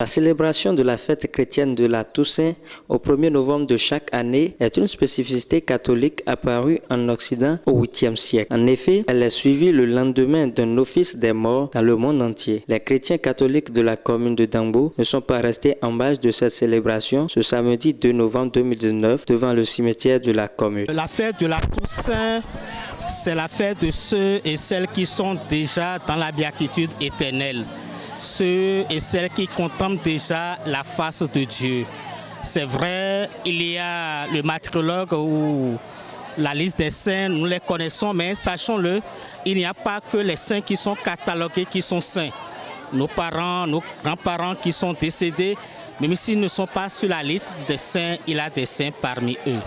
La célébration de la fête chrétienne de la Toussaint au 1er novembre de chaque année est une spécificité catholique apparue en Occident au 8e siècle. En effet, elle est suivie le lendemain d'un office des morts dans le monde entier. Les chrétiens catholiques de la commune de Dambo ne sont pas restés en marge de cette célébration ce samedi 2 novembre 2019 devant le cimetière de la commune. La fête de la Toussaint, c'est la fête de ceux et celles qui sont déjà dans la béatitude éternelle. Ceux et celles qui contemplent déjà la face de Dieu. C'est vrai, il y a le martyrologe ou la liste des saints, nous les connaissons, mais sachons-le, il n'y a pas que les saints qui sont catalogués qui sont saints. Nos parents, nos grands-parents qui sont décédés, même s'ils ne sont pas sur la liste des saints, il y a des saints parmi eux.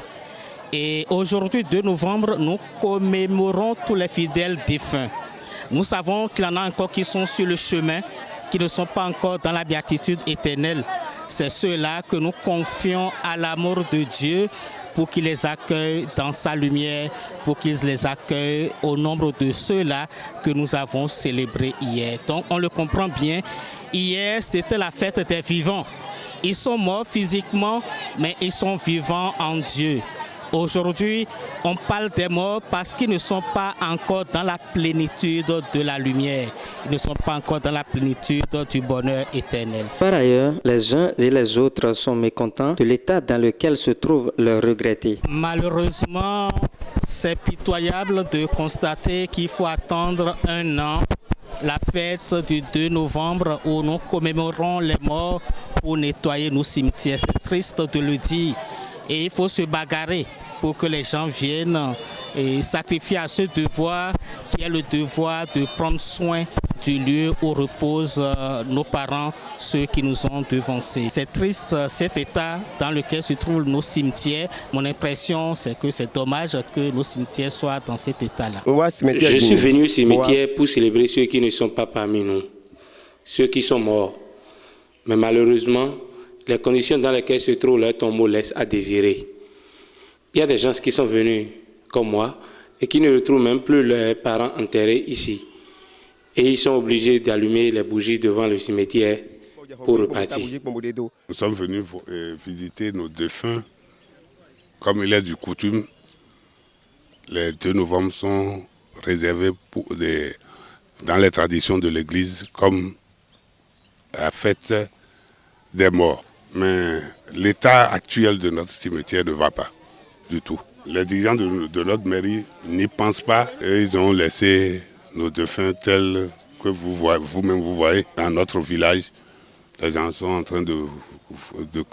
Et aujourd'hui, 2 novembre, nous commémorons tous les fidèles défunts. Nous savons qu'il y en a encore qui sont sur le chemin, qui ne sont pas encore dans la béatitude éternelle. C'est ceux-là que nous confions à l'amour de Dieu pour qu'il les accueille dans sa lumière, pour qu'il les accueille au nombre de ceux-là que nous avons célébrés hier. Donc on le comprend bien, hier c'était la fête des vivants. Ils sont morts physiquement, mais ils sont vivants en Dieu. Aujourd'hui, on parle des morts parce qu'ils ne sont pas encore dans la plénitude de la lumière. Ils ne sont pas encore dans la plénitude du bonheur éternel. Par ailleurs, les uns et les autres sont mécontents de l'état dans lequel se trouvent leurs regrettés. Malheureusement, c'est pitoyable de constater qu'il faut attendre 1 an, la fête du 2 novembre où nous commémorons les morts pour nettoyer nos cimetières. C'est triste de le dire. Et il faut se bagarrer pour que les gens viennent et sacrifier à ce devoir qui est le devoir de prendre soin du lieu où reposent nos parents, ceux qui nous ont devancés. C'est triste cet état dans lequel se trouvent nos cimetières. Mon impression, c'est que c'est dommage que nos cimetières soient dans cet état-là. Je suis venu au cimetière pour célébrer ceux qui ne sont pas parmi nous, ceux qui sont morts. Mais malheureusement, les conditions dans lesquelles se trouve leur tombeau laissent à désirer. Il y a des gens qui sont venus, comme moi, et qui ne retrouvent même plus leurs parents enterrés ici. Et ils sont obligés d'allumer les bougies devant le cimetière pour repartir. Nous sommes venus visiter nos défunts. Comme il est du coutume, les 2 novembre sont réservés dans les traditions de l'Église comme la fête des morts. Mais l'état actuel de notre cimetière ne va pas du tout. Les dirigeants de notre mairie n'y pensent pas et ils ont laissé nos défunts tels que vous-même vous voyez dans notre village. Les gens sont en train de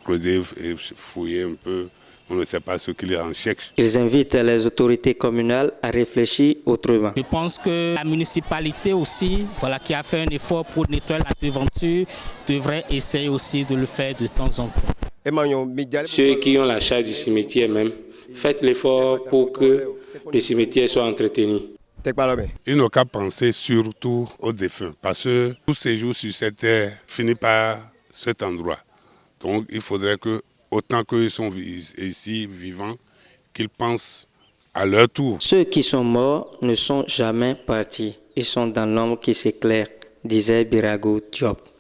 creuser et fouiller un peu. On ne sait pas ce qu'il y a en chèque. Ils invitent les autorités communales à réfléchir autrement. Je pense que la municipalité aussi, qui a fait un effort pour nettoyer la devanture, devrait essayer aussi de le faire de temps en temps. Ceux qui ont la charge du cimetière même, faites l'effort pour que le cimetière soit entretenu. Il n'ont qu'à penser surtout aux défunts, parce que tout séjour sur cette terre finit par cet endroit. Donc il faudrait que, autant qu'ils sont ici vivants, qu'ils pensent à leur tour. Ceux qui sont morts ne sont jamais partis. Ils sont dans l'ombre qui s'éclaire, disait Birago Diop.